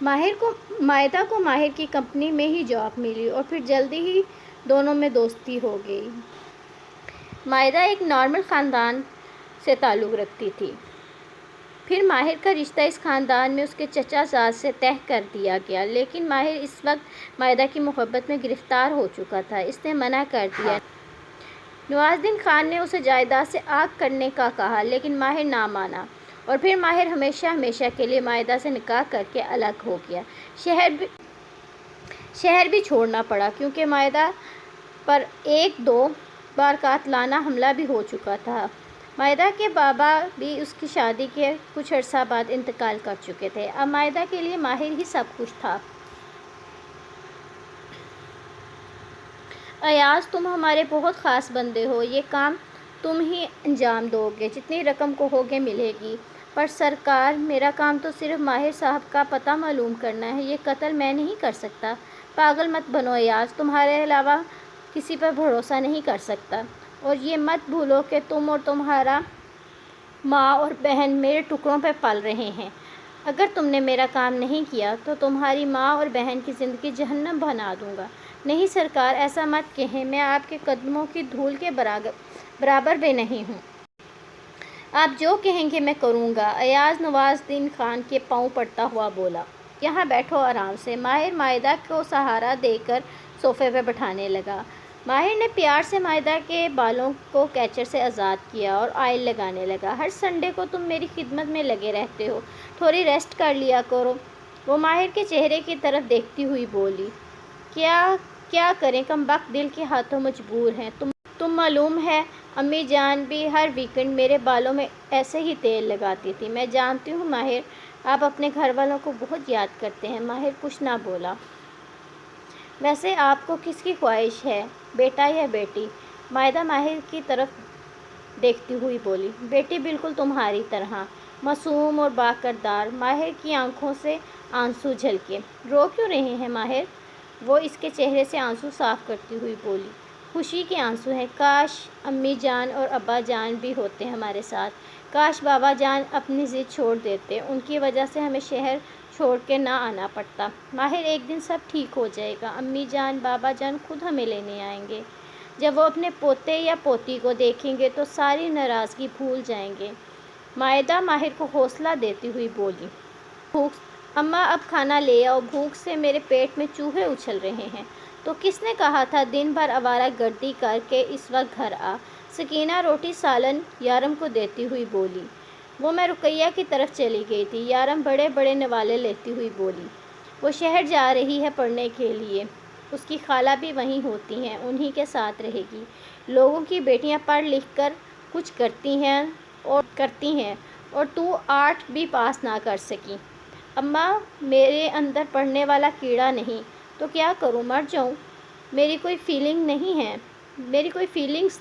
مائدہ کو ماہر کی کمپنی میں ہی جاب ملی اور پھر جلدی ہی دونوں میں دوستی ہو گئی۔ مائدہ ایک نارمل خاندان سے تعلق رکھتی تھی، پھر ماہر کا رشتہ اس خاندان میں اس کے چچا زاد سے طے کر دیا گیا، لیکن ماہر اس وقت مائدہ کی محبت میں گرفتار ہو چکا تھا۔ اس نے منع کر دیا۔ نواز الدین خان نے اسے جائیداد سے آگ کرنے کا کہا، لیکن ماہر نہ مانا اور پھر ماہر ہمیشہ کے لیے مائدہ سے نکاح کر کے الگ ہو گیا۔ شہر بھی چھوڑنا پڑا کیونکہ مائدہ پر 1-2 بار قاتلانہ حملہ بھی ہو چکا تھا۔ مائدہ کے بابا بھی اس کی شادی کے کچھ عرصہ بعد انتقال کر چکے تھے۔ اب مائدہ کے لیے ماہر ہی سب کچھ تھا۔ ایاز، تم ہمارے بہت خاص بندے ہو، یہ کام تم ہی انجام دو گے، جتنی رقم کہوگے ملے گی۔ پر سرکار، میرا کام تو صرف ماہر صاحب کا پتہ معلوم کرنا ہے، یہ قتل میں نہیں کر سکتا۔ پاگل مت بنو ایاز، تمہارے علاوہ کسی پر بھروسہ نہیں کر سکتا، اور یہ مت بھولو کہ تم اور تمہارا ماں اور بہن میرے ٹکڑوں پہ پل رہے ہیں۔ اگر تم نے میرا کام نہیں کیا تو تمہاری ماں اور بہن کی زندگی جہنم بنا دوں گا۔ نہیں سرکار، ایسا مت کہیں، میں آپ کے قدموں کی دھول کے برابر بھی نہیں ہوں۔ آپ جو کہیں گے میں کروں گا۔ ایاز نواز الدین خان کے پاؤں پڑتا ہوا بولا، یہاں بیٹھو آرام سے۔ ماہر مائدہ کو سہارا دے کر صوفے پہ بٹھانے لگا۔ ماہر نے پیار سے مائدہ کے بالوں کو کیچر سے آزاد کیا اور آئل لگانے لگا۔ ہر سنڈے کو تم میری خدمت میں لگے رہتے ہو، تھوڑی ریسٹ کر لیا کرو۔ وہ ماہر کے چہرے کی طرف دیکھتی ہوئی بولی، کیا کریں، کم بخت دل کے ہاتھوں مجبور ہیں۔ تم معلوم ہے امی جان بھی ہر ویکنڈ میرے بالوں میں ایسے ہی تیل لگاتی تھی۔ میں جانتی ہوں ماہر، آپ اپنے گھر والوں کو بہت یاد کرتے ہیں۔ ماہر کچھ نہ بولا۔ ویسے آپ کو کس کی خواہش ہے، بیٹا یا بیٹی؟ مائدہ ماہر کی طرف دیکھتی ہوئی بولی، بیٹی بالکل تمہاری طرح، معصوم اور باکردار۔ ماہر کی آنکھوں سے آنسو جھلکے۔ رو کیوں رہے ہیں ماہر؟ وہ اس کے چہرے سے آنسو صاف کرتی ہوئی بولی، خوشی کے آنسو ہیں۔ کاش امی جان اور ابا جان بھی ہوتے ہمارے ساتھ، کاش بابا جان اپنی ضد چھوڑ دیتے، ان کی وجہ سے ہمیں شہر چھوڑ کے نہ آنا پڑتا۔ ماہر، ایک دن سب ٹھیک ہو جائے گا، امی جان بابا جان خود ہمیں لینے آئیں گے۔ جب وہ اپنے پوتے یا پوتی کو دیکھیں گے تو ساری ناراضگی بھول جائیں گے۔ مائدہ ماہر کو حوصلہ دیتی ہوئی بولی، اماں اب کھانا لے آؤ، بھوک سے میرے پیٹ میں چوہے اچھل رہے ہیں۔ تو کس نے کہا تھا دن بھر آوارہ گردی کر کے اس وقت گھر آ؟ سکینہ روٹی سالن یارم کو دیتی ہوئی بولی۔ وہ میں رقیہ کی طرف چلی گئی تھی، یارم بڑے بڑے نوالے لیتی ہوئی بولی۔ وہ شہر جا رہی ہے پڑھنے کے لیے، اس کی خالہ بھی وہیں ہوتی ہیں، انہی کے ساتھ رہے گی۔ لوگوں کی بیٹیاں پڑھ لکھ کر کچھ کرتی ہیں اور تو آرٹ بھی پاس نہ کر سکی۔ اماں، میرے اندر پڑھنے والا کیڑا نہیں تو کیا کروں، مر جاؤں؟ میری کوئی فیلنگز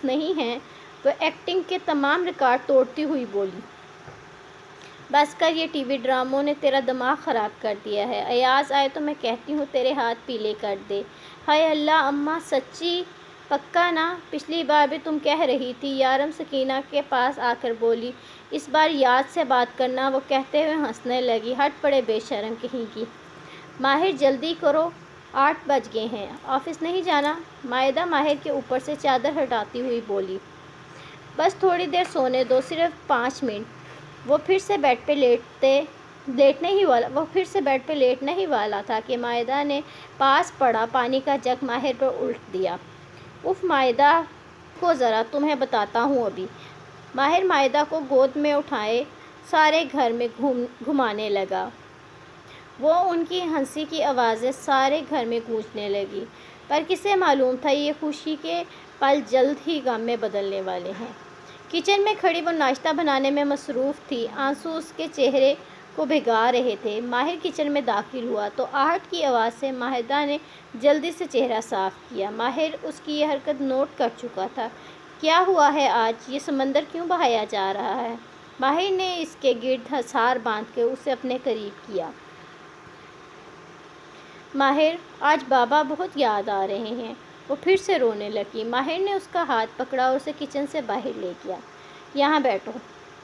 نہیں ہیں۔ وہ ایکٹنگ کے تمام ریکارڈ توڑتی ہوئی بولی، بس کر، یہ ٹی وی ڈراموں نے تیرا دماغ خراب کر دیا ہے۔ ایاز آئے تو میں کہتی ہوں تیرے ہاتھ پیلے کر دے۔ ہائے اللہ اماں، سچی پکا نا؟ پچھلی بار بھی تم کہہ رہی تھی۔ یارم سکینہ کے پاس آ کر بولی، اس بار یاد سے بات کرنا۔ وہ کہتے ہوئے ہنسنے لگی، ہٹ پڑے بے شرم کہیں کی۔ ماہر جلدی کرو، 8 بج گئے ہیں، آفس نہیں جانا؟ مائدہ ماہر کے اوپر سے چادر ہٹاتی ہوئی بولی، بس تھوڑی دیر سونے دو، صرف 5 منٹ۔ وہ پھر سے بیڈ پہ لیٹنے ہی والا تھا کہ مائدہ نے پاس پڑا پانی کا جگ ماہر پر الٹ دیا۔ اف مائدہ کو ذرا، تمہیں بتاتا ہوں ابھی۔ ماہر مائدہ کو گود میں اٹھائے سارے گھر میں گھمانے لگا۔ وہ ان کی ہنسی کی آوازیں سارے گھر میں گونجنے لگیں، پر کسے معلوم تھا یہ خوشی کے پل جلد ہی غم میں بدلنے والے ہیں۔ کچن میں کھڑی وہ ناشتہ بنانے میں مصروف تھی، آنسو اس کے چہرے کو بھگا رہے تھے۔ ماہر کچن میں داخل ہوا تو آہٹ کی آواز سے مائدہ نے جلدی سے چہرہ صاف کیا۔ ماہر اس کی یہ حرکت نوٹ کر چکا تھا۔ کیا ہوا ہے آج، یہ سمندر کیوں بہایا جا رہا ہے؟ ماہر نے اس کے گرد حصار باندھ کے اسے اپنے قریب کیا۔ ماہر، آج بابا بہت یاد آ رہے ہیں۔ وہ پھر سے رونے لگی۔ ماہر نے اس کا ہاتھ پکڑا اور اسے کچن سے باہر لے گیا۔ یہاں بیٹھو۔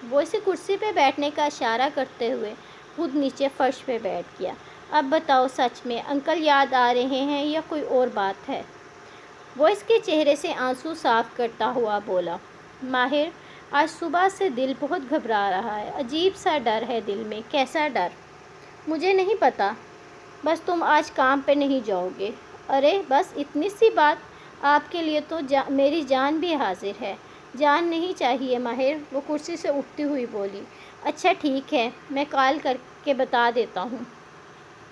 وہ اسے کرسی پہ بیٹھنے کا اشارہ کرتے ہوئے خود نیچے فرش پہ بیٹھ گیا۔ اب بتاؤ سچ میں انکل یاد آ رہے ہیں یا کوئی اور بات ہے؟ وہ اس کے چہرے سے آنسو صاف کرتا ہوا بولا۔ ماہر، آج صبح سے دل بہت گھبرا رہا ہے، عجیب سا ڈر ہے دل میں۔ کیسا ڈر؟ مجھے نہیں پتا، بس تم آج کام پہ نہیں جاؤ گے۔ ارے بس اتنی سی بات، آپ کے لیے تو میری جان بھی حاضر ہے۔ جان نہیں چاہیے ماہر، وہ کرسی سے اٹھتی ہوئی بولی۔ اچھا ٹھیک ہے، میں کال کر کے بتا دیتا ہوں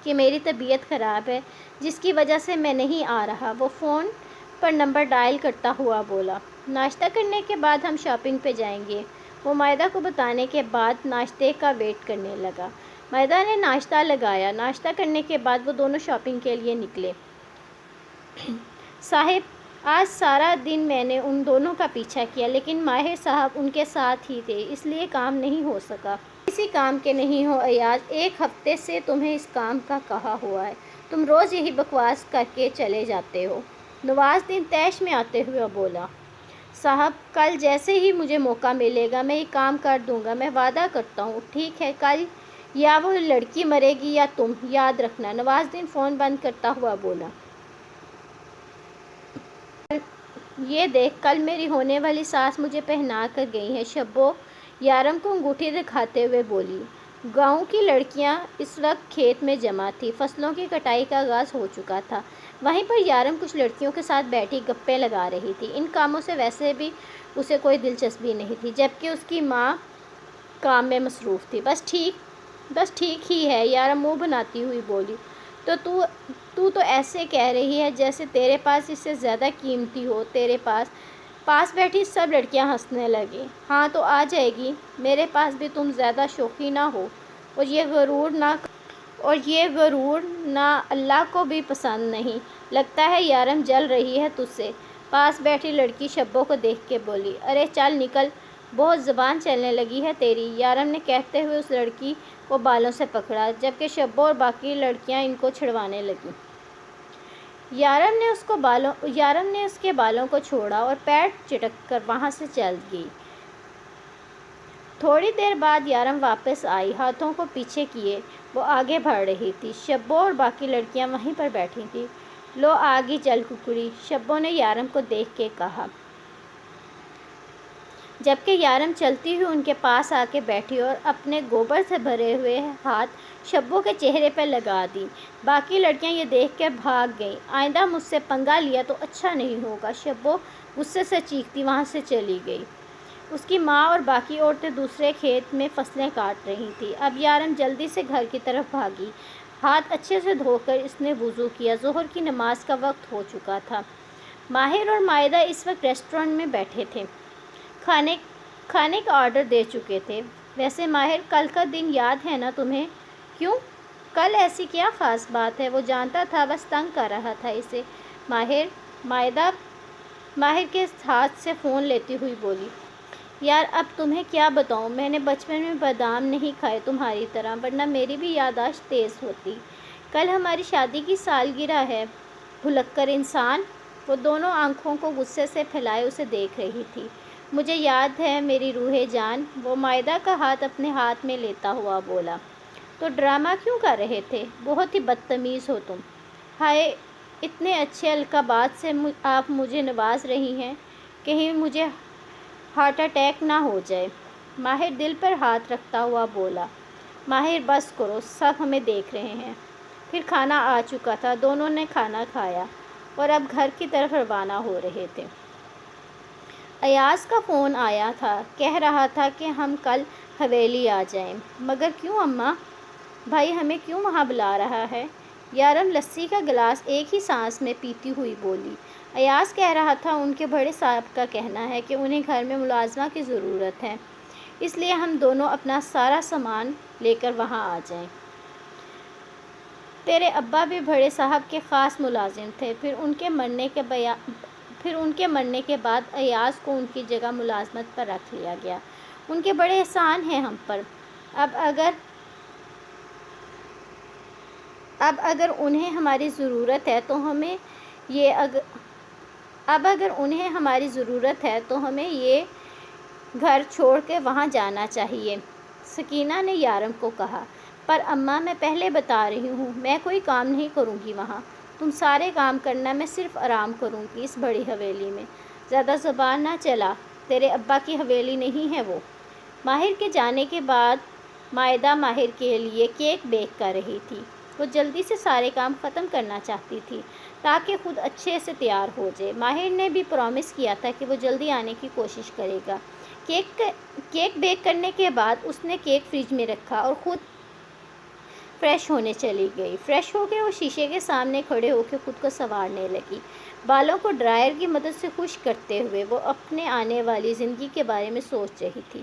کہ میری طبیعت خراب ہے جس کی وجہ سے میں نہیں آ رہا۔ وہ فون پر نمبر ڈائل کرتا ہوا بولا۔ ناشتہ کرنے کے بعد ہم شاپنگ پہ جائیں گے۔ وہ مائدہ کو بتانے کے بعد ناشتے کا ویٹ کرنے لگا۔ مائدہ نے ناشتہ لگایا۔ ناشتہ کرنے کے بعد وہ دونوں شاپنگ کے لیے نکلے۔ صاحب، آج سارا دن میں نے ان دونوں کا پیچھا کیا لیکن ماہر صاحب ان کے ساتھ ہی تھے، اس لیے کام نہیں ہو سکا۔ کسی کام کے نہیں ہو ایاز، ایک ہفتے سے تمہیں اس کام کا کہا ہوا ہے، تم روز یہی بکواس کر کے چلے جاتے ہو۔ نواز الدین طیش میں آتے ہوئے بولا۔ صاحب، کل جیسے ہی مجھے موقع ملے گا میں یہ کام کر دوں گا، میں وعدہ کرتا ہوں۔ ٹھیک ہے، کل یا وہ لڑکی مرے گی یا تم، یاد رکھنا۔ نواز الدین فون بند کرتا ہوا بولا۔ یہ دیکھ، کل میری ہونے والی ساس مجھے پہنا کر گئی ہیں، شبو یارم کو انگوٹھی دکھاتے ہوئے بولی۔ گاؤں کی لڑکیاں اس وقت کھیت میں جمع تھیں، فصلوں کی کٹائی کا آغاز ہو چکا تھا۔ وہیں پر یارم کچھ لڑکیوں کے ساتھ بیٹھی گپیں لگا رہی تھی۔ ان کاموں سے ویسے بھی اسے کوئی دلچسپی نہیں تھی، جبکہ اس کی ماں کام میں مصروف تھی۔ بس ٹھیک ہی ہے، یارم منہ بناتی ہوئی بولی۔ تو ایسے کہہ رہی ہے جیسے تیرے پاس اس سے زیادہ قیمتی ہو۔ تیرے پاس بیٹھی سب لڑکیاں ہنسنے لگیں۔ ہاں تو آ جائے گی، میرے پاس بھی تم زیادہ شوخی نہ ہو، اور یہ غرور نہ اللہ کو بھی پسند نہیں۔ لگتا ہے یارم جل رہی ہے تجھ سے، پاس بیٹھی لڑکی شبو کو دیکھ کے بولی۔ ارے چل نکل، بہت زبان چلنے لگی ہے تیری، یارم نے کہتے ہوئے اس لڑکی کو بالوں سے پکڑا، جبکہ شبو اور باقی لڑکیاں ان کو چھڑوانے لگیں۔ یارم نے اس کے بالوں کو چھوڑا اور پیر چٹک کر وہاں سے چل گئی۔ تھوڑی دیر بعد یارم واپس آئی، ہاتھوں کو پیچھے کیے وہ آگے بڑھ رہی تھی۔ شبو اور باقی لڑکیاں وہیں پر بیٹھی تھیں۔ لو آگے چل ککڑی، شبو نے یارم کو دیکھ کے کہا، جبکہ یارم چلتی ہوئی ان کے پاس آ کے بیٹھی اور اپنے گوبر سے بھرے ہوئے ہاتھ شبو کے چہرے پہ لگا دی۔ باقی لڑکیاں یہ دیکھ کر بھاگ گئیں۔ آئندہ مجھ سے پنگا لیا تو اچھا نہیں ہوگا، شبو غصے سے چیختی وہاں سے چلی گئی۔ اس کی ماں اور باقی عورتیں دوسرے کھیت میں فصلیں کاٹ رہی تھیں۔ اب یارم جلدی سے گھر کی طرف بھاگی۔ ہاتھ اچھے سے دھو کر اس نے وضو کیا، ظہر کی نماز کا وقت ہو چکا تھا۔ ماہر اور مائدہ اس وقت ریسٹورنٹ میں بیٹھے تھے، کھانے کا آرڈر دے چکے تھے۔ ویسے ماہر، کل کا دن یاد ہے نا تمہیں؟ کیوں؟ کل ایسی کیا خاص بات ہے؟ وہ جانتا تھا، بس تنگ کر رہا تھا اسے۔ مائدہ ماہر کے ہاتھ سے فون لیتی ہوئی بولی۔ یار اب تمہیں کیا بتاؤں، میں نے بچپن میں بادام نہیں کھائے تمہاری طرح، ورنہ میری بھی یادداشت تیز ہوتی۔ کل ہماری شادی کی سالگرہ ہے، بھلکڑ انسان۔ وہ دونوں آنکھوں کو غصے سے پھیلائے اسے دیکھ رہی تھی۔ مجھے یاد ہے میری روح جان، وہ مائدہ کا ہاتھ اپنے ہاتھ میں لیتا ہوا بولا۔ تو ڈرامہ کیوں کر رہے تھے؟ بہت ہی بدتمیز ہو تم۔ ہائے، اتنے اچھے القابات سے آپ مجھے نواز رہی ہیں، کہیں مجھے ہارٹ اٹیک نہ ہو جائے۔ ماہر دل پر ہاتھ رکھتا ہوا بولا۔ ماہر بس کرو، سب ہمیں دیکھ رہے ہیں۔ پھر کھانا آ چکا تھا، دونوں نے کھانا کھایا اور اب گھر کی طرف روانہ ہو رہے تھے۔ ایاز کا فون آیا تھا، کہہ رہا تھا کہ ہم کل حویلی آ جائیں۔ مگر کیوں اماں؟ بھائی ہمیں کیوں وہاں بلا رہا ہے؟ یارم لسی کا گلاس ایک ہی سانس میں پیتی ہوئی بولی۔ ایاز کہہ رہا تھا ان کے بڑے صاحب کا کہنا ہے کہ انہیں گھر میں ملازمہ کی ضرورت ہے، اس لیے ہم دونوں اپنا سارا سامان لے کر وہاں آ جائیں۔ تیرے ابا بھی بڑے صاحب کے خاص ملازم تھے، پھر ان کے مرنے کے بعد ایاز کو ان کی جگہ ملازمت پر رکھ لیا گیا۔ ان کے بڑے احسان ہیں ہم پر۔ اب اگر انہیں ہماری ضرورت ہے تو ہمیں یہ گھر چھوڑ کے وہاں جانا چاہیے، سکینہ نے یارم کو کہا۔ پر اماں میں پہلے بتا رہی ہوں میں کوئی کام نہیں کروں گی وہاں، تم سارے کام کرنا، میں صرف آرام کروں گی اس بڑی حویلی میں۔ زیادہ زبان نہ چلا، تیرے ابا کی حویلی نہیں ہے وہ۔ ماہر کے جانے کے بعد مائدہ ماہر کے لیے کیک بیک کر رہی تھی۔ وہ جلدی سے سارے کام ختم کرنا چاہتی تھی تاکہ خود اچھے سے تیار ہو جائے۔ ماہر نے بھی پرومس کیا تھا کہ وہ جلدی آنے کی کوشش کرے گا۔ کیک بیک کرنے کے بعد اس نے کیک فریج میں رکھا اور خود فریش ہونے چلی گئی۔ فریش ہو کے وہ شیشے کے سامنے کھڑے ہو کے خود کو سنوارنے لگی۔ بالوں کو ڈرائر کی مدد سے خشک کرتے ہوئے وہ اپنے آنے والی زندگی کے بارے میں سوچ رہی تھی۔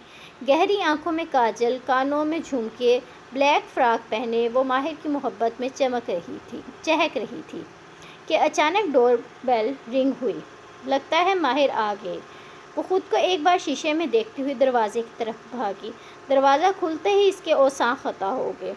گہری آنکھوں میں کاجل، کانوں میں جھمکے، بلیک فراک پہنے وہ ماہر کی محبت میں چہک رہی تھی کہ اچانک ڈور بیل رنگ ہوئی۔ لگتا ہے ماہر آ گئے۔ وہ خود کو ایک بار شیشے میں دیکھتی ہوئی دروازے کی طرف بھاگی۔ دروازہ کھلتے ہی اس کے اوساں خطا ہو گئے۔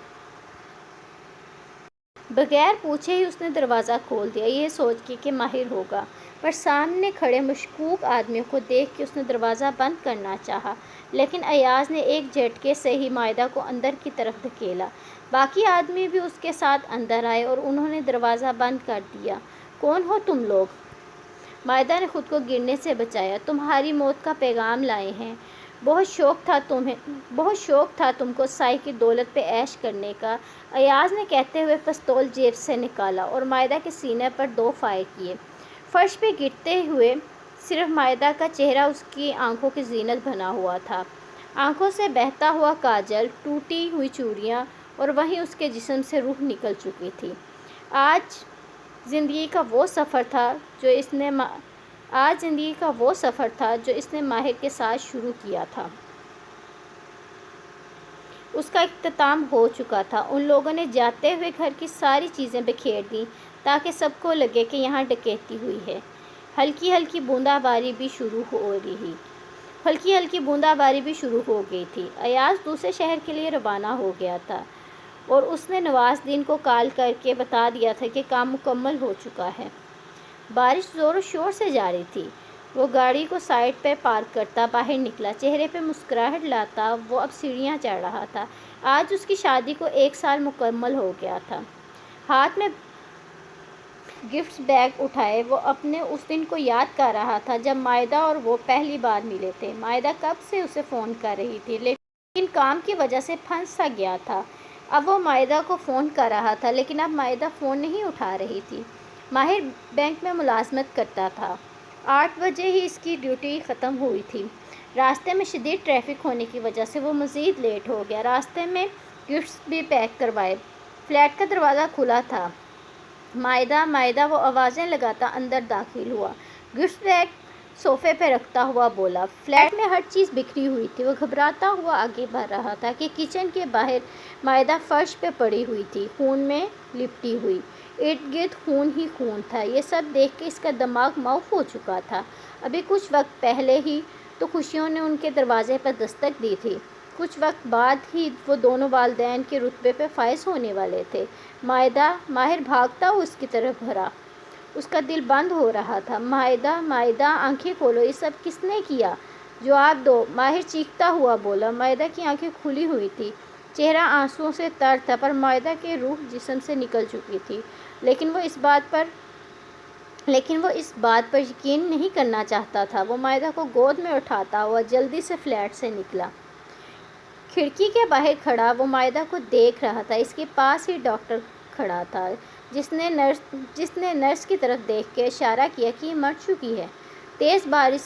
بغیر پوچھے ہی اس نے دروازہ کھول دیا، یہ سوچ کے کہ ماہر ہوگا، پر سامنے کھڑے مشکوک آدمی کو دیکھ کے اس نے دروازہ بند کرنا چاہا، لیکن ایاز نے ایک جھٹکے سے ہی مائدہ کو اندر کی طرف دھکیلا۔ باقی آدمی بھی اس کے ساتھ اندر آئے اور انہوں نے دروازہ بند کر دیا۔ کون ہو تم لوگ؟ مائدہ نے خود کو گرنے سے بچایا۔ تمہاری موت کا پیغام لائے ہیں۔ بہت شوق تھا تم کو سائے کی دولت پہ عیش کرنے کا، ایاز نے کہتے ہوئے پستول جیب سے نکالا اور مائدہ کے سینے پر 2 فائر کیے۔ فرش پہ گرتے ہوئے صرف مائدہ کا چہرہ اس کی آنکھوں کی زینت بنا ہوا تھا، آنکھوں سے بہتا ہوا کاجل، ٹوٹی ہوئی چوڑیاں، اور وہیں اس کے جسم سے روح نکل چکی تھی۔ آج زندگی کا وہ سفر تھا جو اس نے ماہر کے ساتھ شروع کیا تھا۔ اس کا اختتام ہو چکا تھا۔ ان لوگوں نے جاتے ہوئے گھر کی ساری چیزیں بکھیر دیں تاکہ سب کو لگے کہ یہاں ڈکیتی ہوئی ہے۔ ہلکی ہلکی بوندا باری بھی شروع ہو گئی تھی۔ ایاز دوسرے شہر کے لیے روانہ ہو گیا تھا اور اس نے نواز دین کو کال کر کے بتا دیا تھا کہ کام مکمل ہو چکا ہے۔ بارش زور و شور سے جاری تھی۔ وہ گاڑی کو سائڈ پہ پارک کرتا باہر نکلا، چہرے پہ مسکراہٹ لاتا وہ اب سیڑھیاں چڑھ رہا تھا۔ آج اس کی شادی کو 1 سال مکمل ہو گیا تھا۔ ہاتھ میں گفٹ بیگ اٹھائے وہ اپنے اس دن کو یاد کر رہا تھا جب مائدہ اور وہ پہلی بار ملے تھے۔ مائدہ کب سے اسے فون کر رہی تھی لیکن کام کی وجہ سے پھنس سا گیا تھا۔ اب وہ مائدہ کو فون کر رہا تھا لیکن اب مائدہ فون نہیں اٹھا رہی تھی۔ ماہر بینک میں ملازمت کرتا تھا۔ 8 بجے ہی اس کی ڈیوٹی ختم ہوئی تھی۔ راستے میں شدید ٹریفک ہونے کی وجہ سے وہ مزید لیٹ ہو گیا۔ راستے میں گفٹس بھی پیک کروائے۔ فلیٹ کا دروازہ کھلا تھا۔ مائدہ وہ آوازیں لگاتا اندر داخل ہوا۔ گفٹ بیگ صوفے پہ رکھتا ہوا بولا۔ فلیٹ میں ہر چیز بکھری ہوئی تھی۔ وہ گھبراتا ہوا آگے بڑھ رہا تھا کہ کچن کے باہر مائدہ فرش پہ پڑی ہوئی تھی، خون میں لپٹی ہوئی، ارد گرد خون ہی خون تھا۔ یہ سب دیکھ کے اس کا دماغ معاف ہو چکا تھا۔ ابھی کچھ وقت پہلے ہی تو خوشیوں نے ان کے دروازے پر دستک دی تھی، کچھ وقت بعد ہی وہ دونوں والدین کے رتبے پہ فائز ہونے والے تھے۔ ماہر بھاگتا ہوا اس کی طرف بڑھا، اس کا دل بند ہو رہا تھا۔ مائدہ آنکھیں کھولو، یہ سب کس نے کیا؟ جواب دو، ماہر چیختا ہوا بولا۔ مائدہ کی آنکھیں کھلی ہوئی تھی، چہرہ آنسوؤں سے تر تھا، پر مائدہ کی روح جسم سے نکل چکی تھی، لیکن وہ اس بات پر یقین نہیں کرنا چاہتا تھا۔ وہ مائدہ کو گود میں اٹھاتا ہوا جلدی سے فلیٹ سے نکلا۔ کھڑکی کے باہر کھڑا وہ مائدہ کو دیکھ رہا تھا۔ اس کے پاس ہی ڈاکٹر کھڑا تھا جس نے نرس کی طرف دیکھ کے اشارہ کیا کہ یہ مر چکی ہے۔ تیز بارش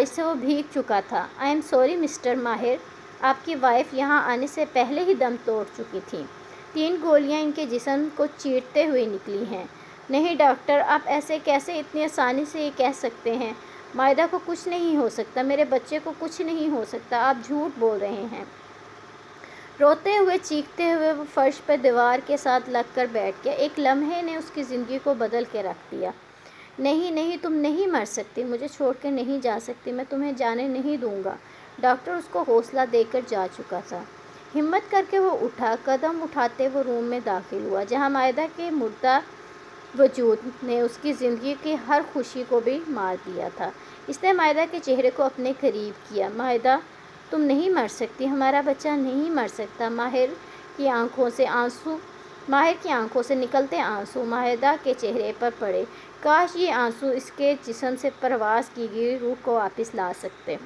سے وہ بھیگ چکا تھا۔ آئی ایم سوری مسٹر ماہر، آپ کی وائف یہاں آنے سے پہلے ہی دم توڑ چکی تھیں۔ 3 گولیاں ان کے جسم کو چیرتے ہوئے نکلی ہیں۔ نہیں ڈاکٹر، آپ ایسے کیسے اتنی آسانی سے یہ کہہ سکتے ہیں؟ مائدہ کو کچھ نہیں ہو سکتا، میرے بچے کو کچھ نہیں ہو سکتا، آپ جھوٹ بول رہے ہیں۔ روتے ہوئے چیختے ہوئے وہ فرش پر دیوار کے ساتھ لگ کر بیٹھ گیا۔ ایک لمحے نے اس کی زندگی کو بدل کے رکھ دیا۔ نہیں، تم نہیں مر سکتی، مجھے چھوڑ کر نہیں جا سکتی، میں تمہیں جانے نہیں دوں گا۔ ڈاکٹر اس کو حوصلہ دے کر جا چکا تھا۔ ہمت کر کے وہ اٹھا، قدم اٹھاتے وہ روم میں داخل ہوا جہاں مائدہ کے مردہ وجود نے اس کی زندگی کی ہر خوشی کو بھی مار دیا تھا۔ اس نے مائدہ کے چہرے کو اپنے قریب کیا۔ مائدہ، تم نہیں مر سکتی، ہمارا بچہ نہیں مر سکتا۔ ماہر کی آنکھوں سے نکلتے آنسو ماہدہ کے چہرے پر پڑے۔ کاش یہ آنسو اس کے جسم سے پرواز کی گئی روح کو واپس لا سکتے۔